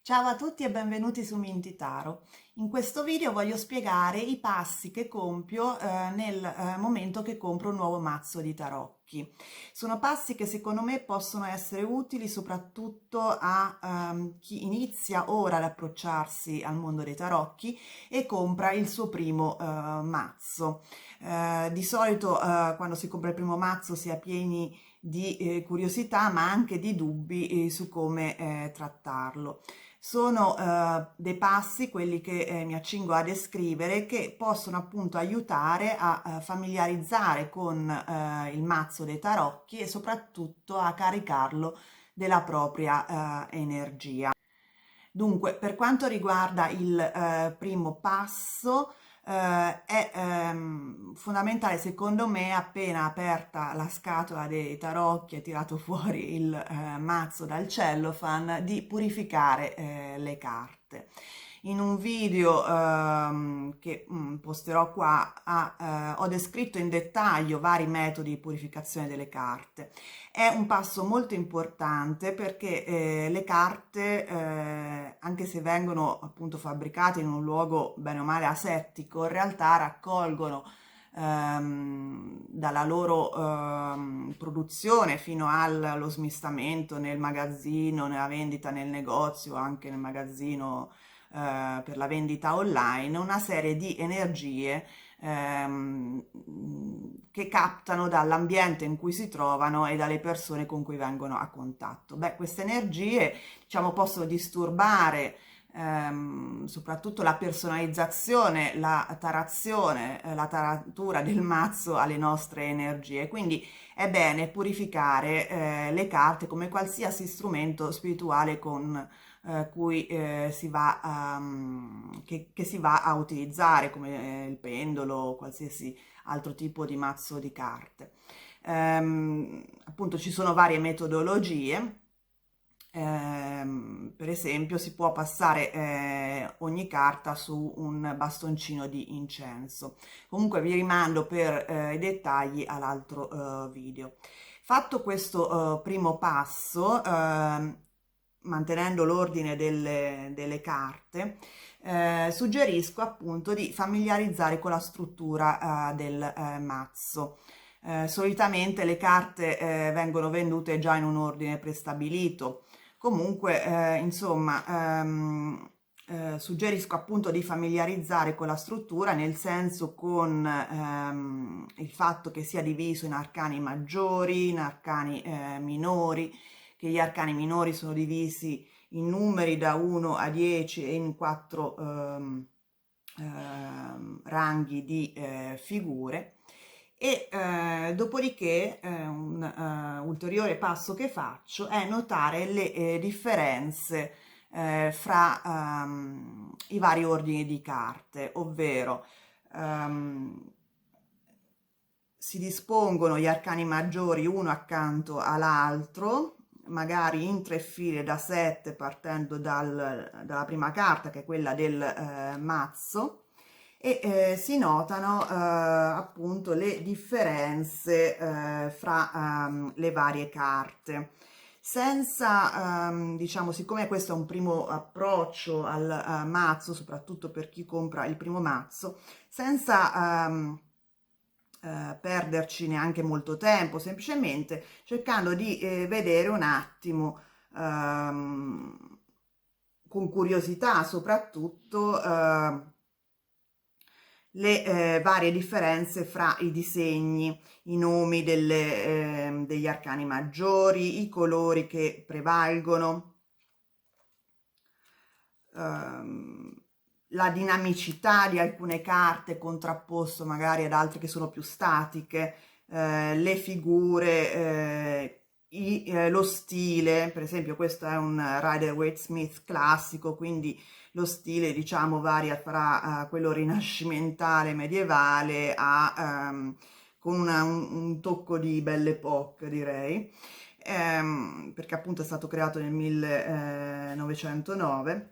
Ciao a tutti e benvenuti su Minty Tarot. In questo video voglio spiegare i passi che compio nel momento che compro un nuovo mazzo di tarocchi. Sono passi che secondo me possono essere utili soprattutto a chi inizia ora ad approcciarsi al mondo dei tarocchi e compra il suo primo mazzo. Di solito quando si compra il primo mazzo si è pieni di curiosità ma anche di dubbi su come trattarlo. Sono dei passi, quelli che mi accingo a descrivere, che possono appunto aiutare a familiarizzare con il mazzo dei tarocchi e soprattutto a caricarlo della propria energia. Dunque, per quanto riguarda il primo passo, è fondamentale secondo me, appena aperta la scatola dei tarocchi e tirato fuori il mazzo dal cellophane, di purificare le carte. In un video che posterò qua ho descritto in dettaglio vari metodi di purificazione delle carte. È un passo molto importante perché le carte, anche se vengono appunto fabbricate in un luogo bene o male asettico, in realtà raccolgono dalla loro produzione fino allo smistamento nel magazzino, nella vendita nel negozio, anche nel magazzino per la vendita online, una serie di energie che captano dall'ambiente in cui si trovano e dalle persone con cui vengono a contatto. Beh, queste energie, diciamo, possono disturbare soprattutto la personalizzazione, la tarazione, la taratura del mazzo alle nostre energie. Quindi è bene purificare le carte come qualsiasi strumento spirituale con cui si va che si va a utilizzare, come il pendolo o qualsiasi altro tipo di mazzo di carte. Appunto ci sono varie metodologie. Per esempio si può passare ogni carta su un bastoncino di incenso. Comunque vi rimando per i dettagli all'altro video. Fatto questo primo passo, mantenendo l'ordine delle carte, suggerisco appunto di familiarizzare con la struttura del mazzo. Solitamente le carte vengono vendute già in un ordine prestabilito. Comunque, insomma, suggerisco appunto di familiarizzare con la struttura, nel senso con il fatto che sia diviso in arcani maggiori, in arcani minori, che gli arcani minori sono divisi in numeri da 1 a 10 e in 4 ranghi di figure. E dopodiché un ulteriore passo che faccio è notare le differenze fra i vari ordini di carte, ovvero si dispongono gli arcani maggiori uno accanto all'altro, magari in 3 file da 7 partendo dalla prima carta, che è quella del mazzo, e si notano appunto le differenze fra le varie carte. Senza, diciamo, siccome questo è un primo approccio al mazzo, soprattutto per chi compra il primo mazzo, senza perderci neanche molto tempo, semplicemente cercando di vedere un attimo con curiosità soprattutto le varie differenze fra i disegni, i nomi degli arcani maggiori, i colori che prevalgono, la dinamicità di alcune carte contrapposto magari ad altre che sono più statiche, le figure, lo stile. Per esempio questo è un Rider-Waite-Smith classico, quindi lo stile diciamo varia fra quello rinascimentale medievale con un tocco di Belle Époque, direi, perché appunto è stato creato nel 1909.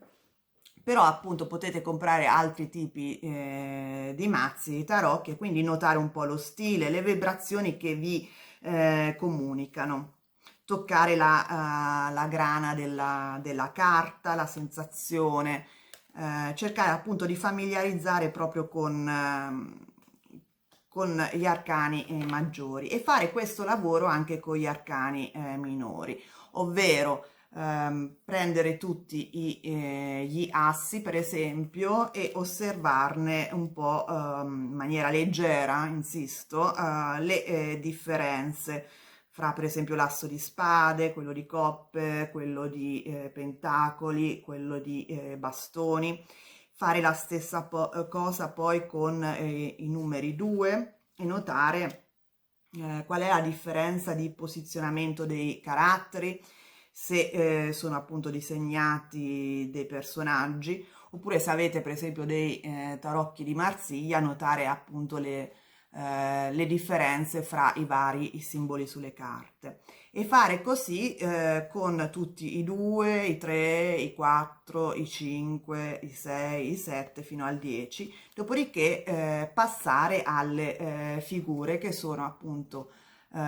però appunto potete comprare altri tipi di mazzi di tarocchi e quindi notare un po' lo stile, le vibrazioni che vi comunicano, toccare la grana della carta, la sensazione, cercare appunto di familiarizzare proprio con gli arcani maggiori e fare questo lavoro anche con gli arcani minori, ovvero prendere tutti gli assi per esempio e osservarne un po' in maniera leggera, insisto, le differenze fra per esempio l'asso di spade, quello di coppe, quello di pentacoli, quello di bastoni. Fare la stessa cosa poi con i numeri 2 e notare qual è la differenza di posizionamento dei caratteri, se sono appunto disegnati dei personaggi, oppure se avete per esempio dei tarocchi di Marsiglia, notare appunto le differenze fra i vari simboli sulle carte e fare così con tutti i 2, i 3, i 4, i 5, i 6, i 7 fino al 10, dopodiché passare alle figure che sono appunto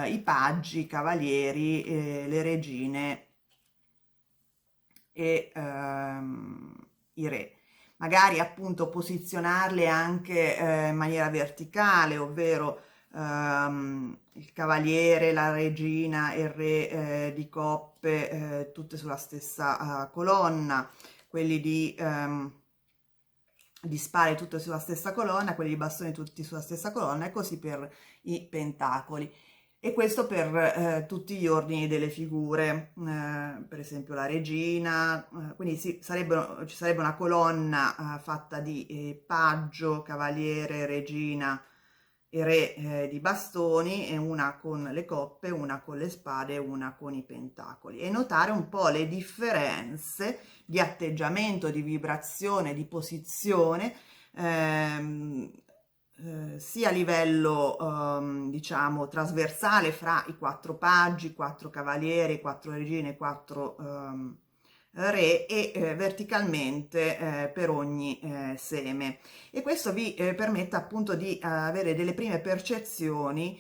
i paggi, i cavalieri, le regine e i re. Magari appunto posizionarle anche in maniera verticale, ovvero il cavaliere, la regina e il re di coppe tutte sulla stessa colonna, quelli di spade tutte sulla stessa colonna, quelli di bastoni tutti sulla stessa colonna e così per i pentacoli. E questo per tutti gli ordini delle figure, per esempio la regina, quindi ci sarebbe una colonna fatta di paggio, cavaliere, regina e re di bastoni, e una con le coppe, una con le spade e una con i pentacoli, e notare un po' le differenze di atteggiamento, di vibrazione, di posizione, sia a livello diciamo trasversale fra i 4 paggi, 4 cavalieri, 4 regine, 4 re, e verticalmente per ogni seme, e questo vi permette appunto di avere delle prime percezioni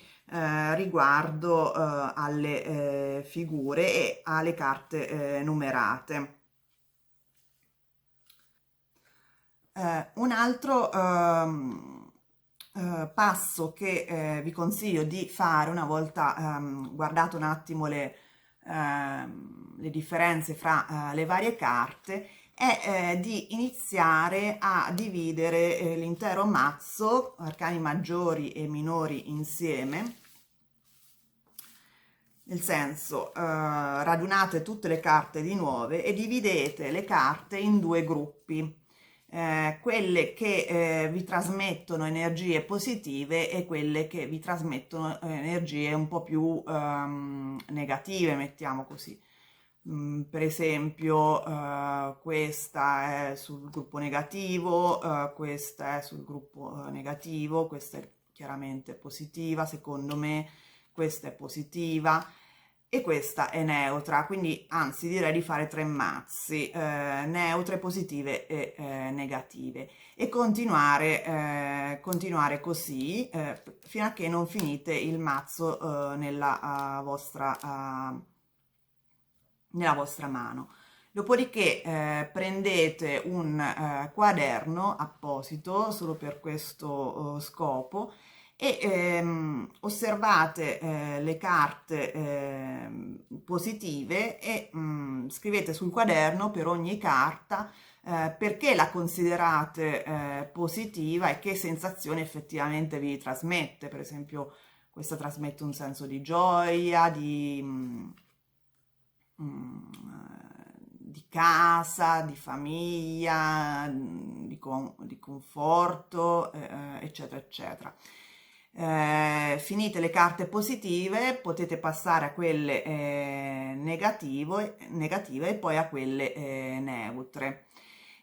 riguardo alle figure e alle carte numerate. Un altro passo che vi consiglio di fare una volta guardato un attimo le differenze fra le varie carte è di iniziare a dividere l'intero mazzo, arcani maggiori e minori insieme, nel senso radunate tutte le carte di nuove e dividete le carte in 2 gruppi. Quelle che vi trasmettono energie positive e quelle che vi trasmettono energie un po' più negative, mettiamo così. Per esempio questa è sul gruppo negativo, questa è sul gruppo negativo, questa è chiaramente positiva, secondo me questa è positiva e questa è neutra, quindi anzi direi di fare 3 mazzi, neutre, positive e negative, e continuare così fino a che non finite il mazzo nella vostra mano. Dopodiché prendete un quaderno apposito solo per questo scopo e osservate le carte positive e scrivete sul quaderno per ogni carta perché la considerate positiva e che sensazione effettivamente vi trasmette. Per esempio questa trasmette un senso di gioia, di casa, di famiglia, di conforto, eccetera, eccetera. Finite le carte positive, potete passare a quelle negative e poi a quelle neutre.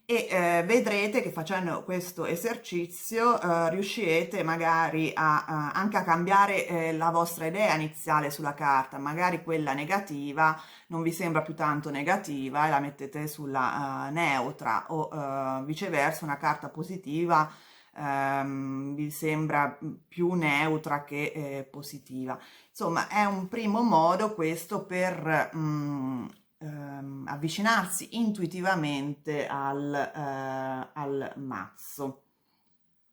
e vedrete che facendo questo esercizio riuscirete magari anche a cambiare la vostra idea iniziale sulla carta, magari quella negativa non vi sembra più tanto negativa e la mettete sulla neutra, o viceversa una carta positiva vi sembra più neutra che positiva. Insomma, è un primo modo questo per avvicinarsi intuitivamente al mazzo.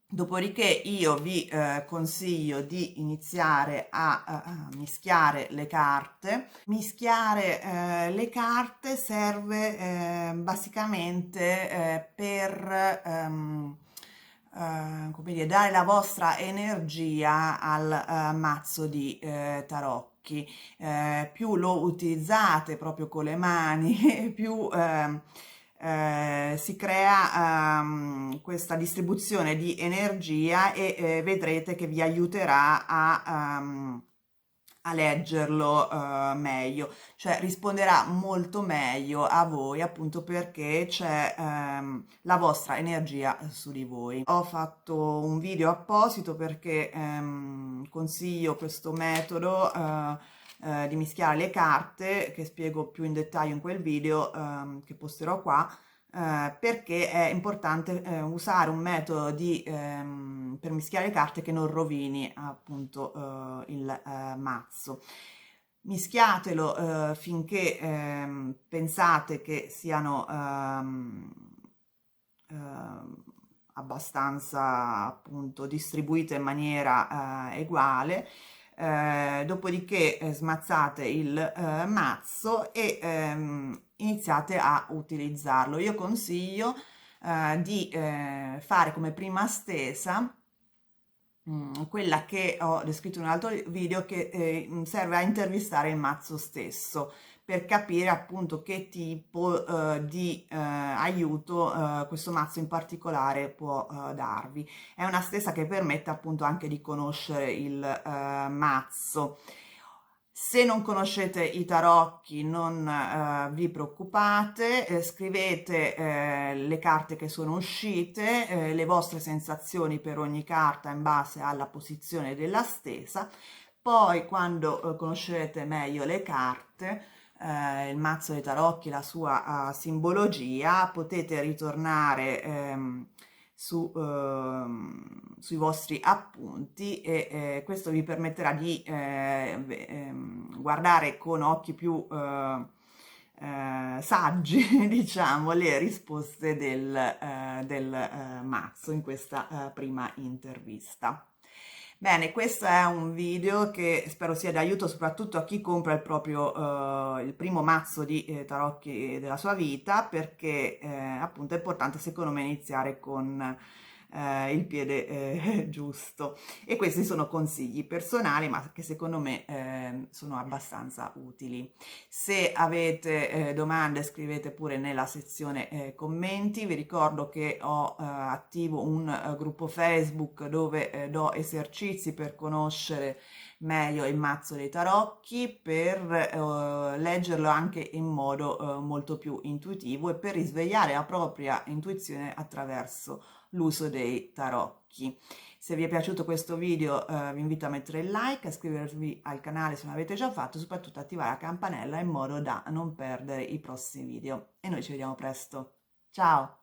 Dopodiché io vi consiglio di iniziare a mischiare le carte. Mischiare le carte serve basicamente per come dire, dare la vostra energia al mazzo di tarocchi. Più lo utilizzate proprio con le mani, più si crea questa distribuzione di energia e vedrete che vi aiuterà a leggerlo meglio, cioè risponderà molto meglio a voi, appunto perché c'è la vostra energia su di voi. Ho fatto un video apposito perché consiglio questo metodo di mischiare le carte, che spiego più in dettaglio in quel video che posterò qua, perché è importante usare un metodo per mischiare le carte che non rovini appunto il mazzo. Mischiatelo finché pensate che siano abbastanza appunto distribuite in maniera uguale. Dopodiché smazzate il mazzo e iniziate a utilizzarlo. Io consiglio di fare come prima stesa quella che ho descritto in un altro video, che serve a intervistare il mazzo stesso per capire appunto che tipo di aiuto questo mazzo in particolare può darvi. È una stessa che permette appunto anche di conoscere il mazzo. Se non conoscete i tarocchi non vi preoccupate, scrivete le carte che sono uscite, le vostre sensazioni per ogni carta in base alla posizione della stesa. Poi quando conoscerete meglio le carte, il mazzo dei tarocchi, la sua simbologia, potete ritornare sui vostri appunti e questo vi permetterà di guardare con occhi più saggi, diciamo, le risposte del mazzo in questa prima intervista. Bene, questo è un video che spero sia d'aiuto soprattutto a chi compra il primo mazzo di tarocchi della sua vita, perché appunto è importante secondo me iniziare con il piede giusto. E questi sono consigli personali, ma che secondo me sono abbastanza utili. Se avete domande scrivete pure nella sezione commenti. Vi ricordo che ho attivo un gruppo Facebook dove do esercizi per conoscere meglio il mazzo dei tarocchi, per leggerlo anche in modo molto più intuitivo e per risvegliare la propria intuizione attraverso l'uso dei tarocchi. Se vi è piaciuto questo video vi invito a mettere il like, a iscrivervi al canale se non l'avete già fatto, soprattutto attivare la campanella in modo da non perdere i prossimi video. E noi ci vediamo presto. Ciao!